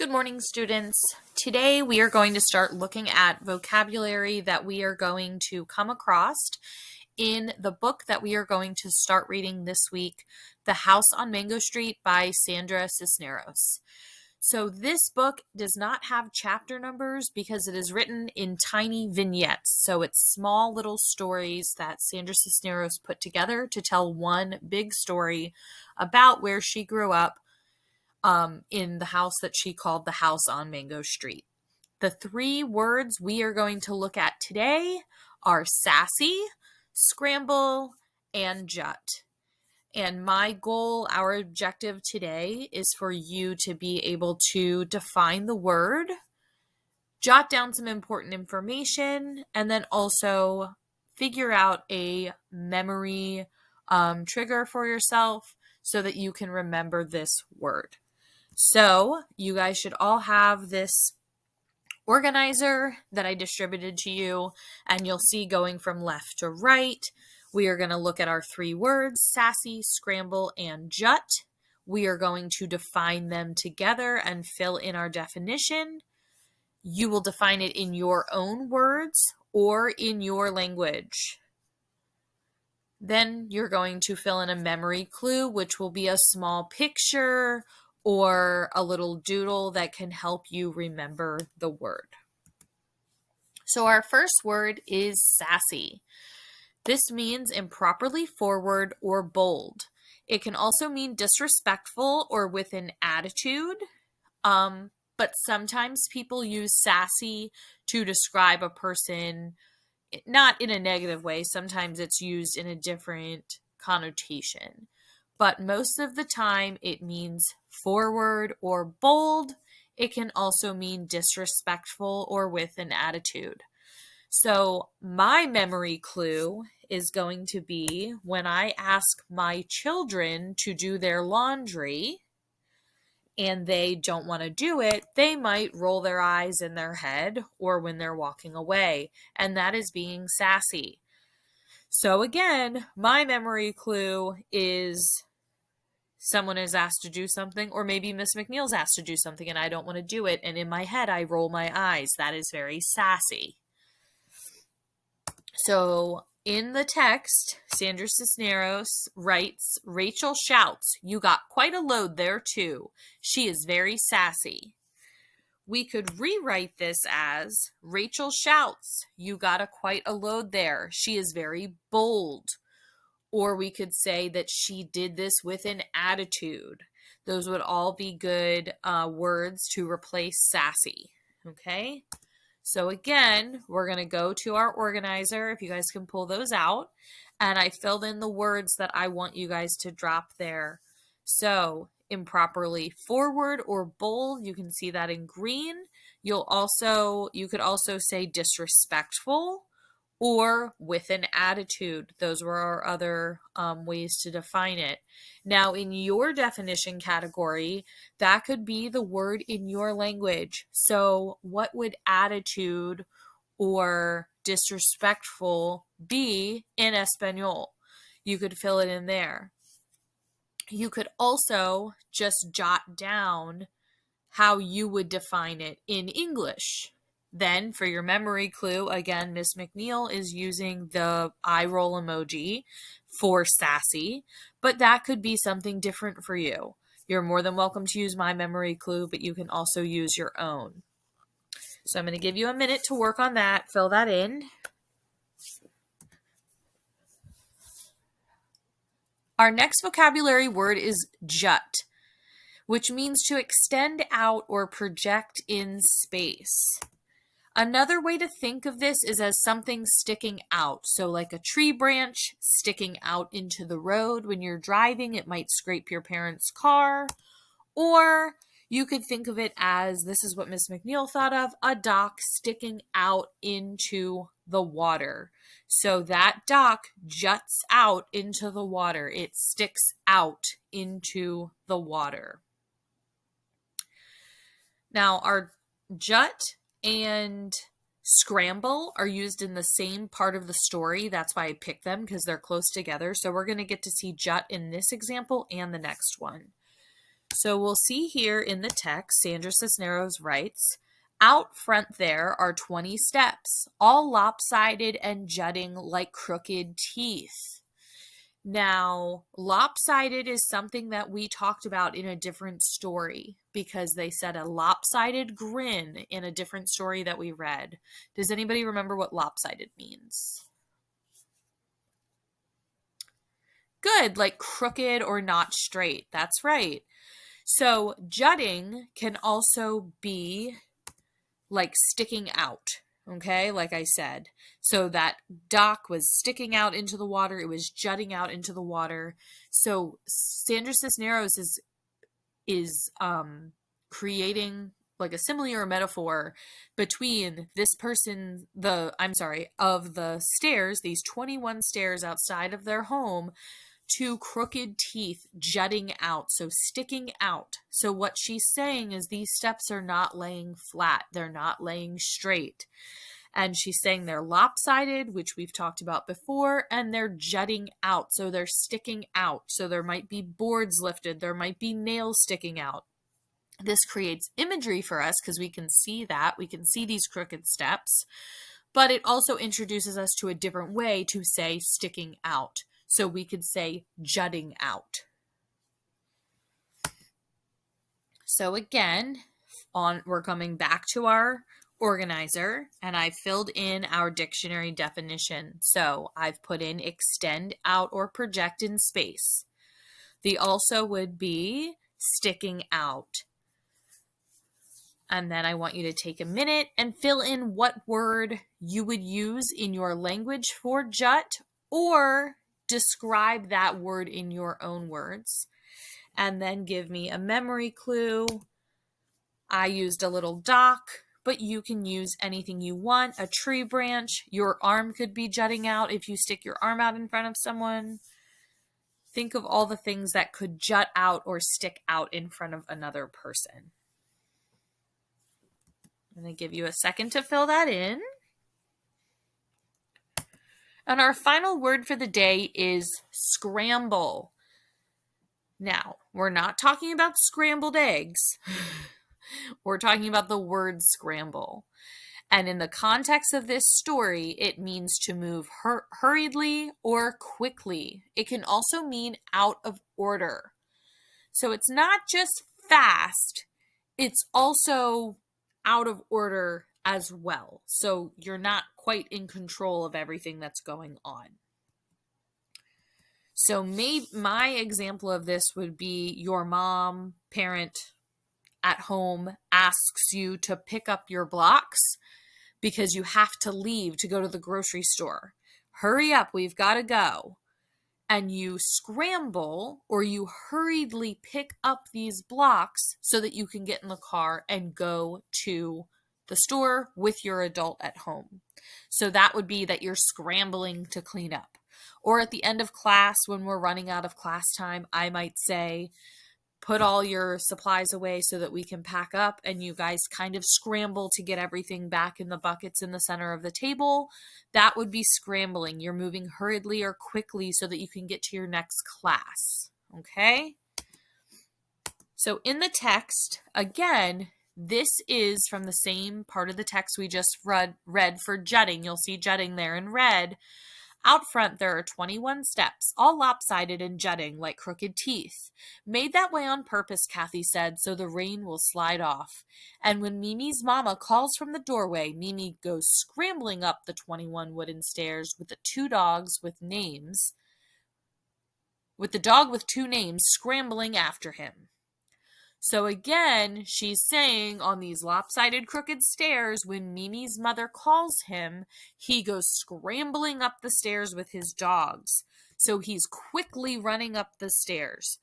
Good morning, students. Today we are going to start looking at vocabulary that we are going to come across in the book that we are going to start reading this week, The House on Mango Street by Sandra Cisneros. So this book does not have chapter numbers because it is written in tiny vignettes. So it's small little stories that Sandra Cisneros put together to tell one big story about where she grew up in the house that she called the house on Mango Street. The three words we are going to look at today are sassy, scramble, and jut. And my goal, our objective today is for you to be able to define the word, jot down some important information, and then also figure out a memory trigger for yourself so that you can remember this word. So you guys should all have this organizer that I distributed to you, and you'll see going from left to right, we are going to look at our three words, sassy, scramble, and jut. We are going to define them together and fill in our definition. You will define it in your own words or in your language. Then you're going to fill in a memory clue, which will be a small picture or a little doodle that can help you remember the word. So our first word is sassy. This means improperly forward or bold. It can also mean disrespectful or with an attitude, but sometimes people use sassy to describe a person, not in a negative way. Sometimes it's used in a different connotation. But most of the time it means forward or bold. It can also mean disrespectful or with an attitude. So my memory clue is going to be when I ask my children to do their laundry and they don't want to do it, they might roll their eyes in their head or when they're walking away, and that is being sassy. So again, my memory clue is someone is asked to do something, or maybe Miss McNeil's asked to do something and I don't want to do it, and in my head I roll my eyes. That is very sassy. So in the text, Sandra Cisneros writes, Rachel shouts, "You got quite a load there too. She is very sassy." We could rewrite this as, Rachel shouts, "You got quite a load there. She is very bold." Or we could say that she did this with an attitude. Those would all be good words to replace sassy. Okay? So again, we're going to go to our organizer, if you guys can pull those out. And I filled in the words that I want you guys to drop there. So improperly forward or bold, you can see that in green. You could also say disrespectful or with an attitude. Those were our other ways to define it. Now, in your definition category, that could be the word in your language. So what would attitude or disrespectful be in Espanol? You could fill it in there. You could also just jot down how you would define it in English. Then for your memory clue, again, Miss McNeil is using the eye roll emoji for sassy, but that could be something different for you. You're more than welcome to use my memory clue, but you can also use your own. So I'm going to give you a minute to work on that, fill that in. Our next vocabulary word is jut, which means to extend out or project in space. Another way to think of this is as something sticking out. So like a tree branch sticking out into the road when you're driving, it might scrape your parents' car. Or you could think of it as, this is what Miss McNeil thought of, a dock sticking out into the water. So that dock juts out into the water. It sticks out into the water. Now our jut and scramble are used in the same part of the story. That's why I picked them, because they're close together. So we're going to get to see jut in this example and the next one. So we'll see here in the text, Sandra Cisneros writes, out front there are 20 steps, all lopsided and jutting like crooked teeth. Now, lopsided is something that we talked about in a different story because they said a lopsided grin in a different story that we read. Does anybody remember what lopsided means? Good, like crooked or not straight. That's right. So jutting can also be like sticking out, okay, like I said. So that dock was sticking out into the water. It was jutting out into the water. So Sandra Cisneros is creating like a simile or a metaphor between this person, of the stairs, these 21 stairs outside of their home, two crooked teeth jutting out, so sticking out. So what she's saying is these steps are not laying flat. They're not laying straight. And she's saying they're lopsided, which we've talked about before, and they're jutting out. So they're sticking out. So there might be boards lifted. There might be nails sticking out. This creates imagery for us because we can see that. We can see these crooked steps. But it also introduces us to a different way to say sticking out. So we could say jutting out. So again, we're coming back to our organizer, and I filled in our dictionary definition. So I've put in extend out or project in space. The also would be sticking out. And then I want you to take a minute and fill in what word you would use in your language for jut, or describe that word in your own words. And then give me a memory clue. I used a little dock, but you can use anything you want. A tree branch. Your arm could be jutting out if you stick your arm out in front of someone. Think of all the things that could jut out or stick out in front of another person. I'm going to give you a second to fill that in. And our final word for the day is scramble. Now, we're not talking about scrambled eggs. We're talking about the word scramble. And in the context of this story, it means to move hurriedly or quickly. It can also mean out of order. So it's not just fast, it's also out of order as well. So you're not quite in control of everything that's going on. So my example of this would be your mom, parent at home asks you to pick up your blocks because you have to leave to go to the grocery store. Hurry up, we've got to go. And you scramble or you hurriedly pick up these blocks so that you can get in the car and go to the store with your adult at home. So that would be that you're scrambling to clean up. Or at the end of class, when we're running out of class time, I might say, put all your supplies away so that we can pack up, and you guys kind of scramble to get everything back in the buckets in the center of the table. That would be scrambling. You're moving hurriedly or quickly so that you can get to your next class. Okay? So in the text, again, this is from the same part of the text we just read for jutting. You'll see jutting there in red. Out front, there are 21 steps, all lopsided and jutting like crooked teeth. Made that way on purpose, Kathy said, so the rain will slide off. And when Mimi's mama calls from the doorway, Mimi goes scrambling up the 21 wooden stairs with the dog with two names scrambling after him. So again, she's saying on these lopsided crooked stairs, when Mimi's mother calls him, he goes scrambling up the stairs with his dogs. So he's quickly running up the stairs.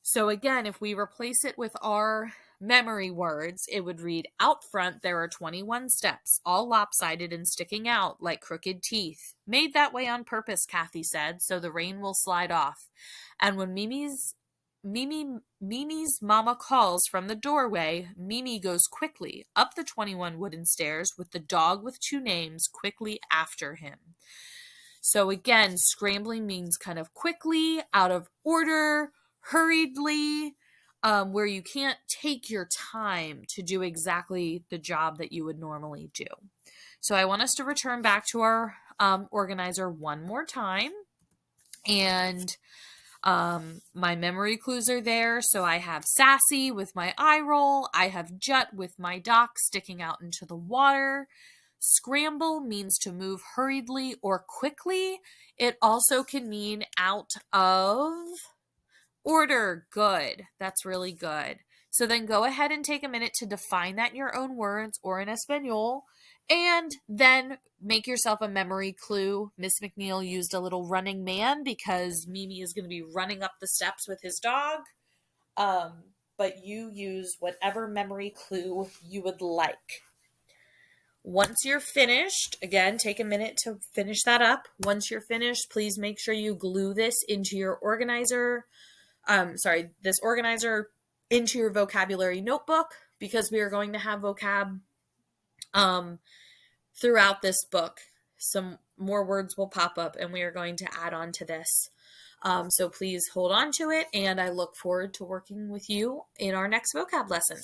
So again, if we replace it with our memory words, it would read, out front there are 21 steps, all lopsided and sticking out like crooked teeth. Made that way on purpose, Kathy said, so the rain will slide off. And when Mimi's mama calls from the doorway, Mimi goes quickly up the 21 wooden stairs with the dog with two names quickly after him. So again, scrambling means kind of quickly, out of order, hurriedly. where you can't take your time to do exactly the job that you would normally do. So I want us to return back to our organizer one more time. And my memory clues are there. So I have sassy with my eye roll. I have jut with my dock sticking out into the water. Scramble means to move hurriedly or quickly. It also can mean out of order. Good. That's really good. So then go ahead and take a minute to define that in your own words or in Espanol, and then make yourself a memory clue. Miss McNeil used a little running man because Mimi is going to be running up the steps with his dog. But you use whatever memory clue you would like. Once you're finished, again, take a minute to finish that up. Once you're finished, please make sure you glue this into your organizer. This organizer into your vocabulary notebook, because we are going to have vocab throughout this book. Some more words will pop up and we are going to add on to this. So please hold on to it, and I look forward to working with you in our next vocab lesson.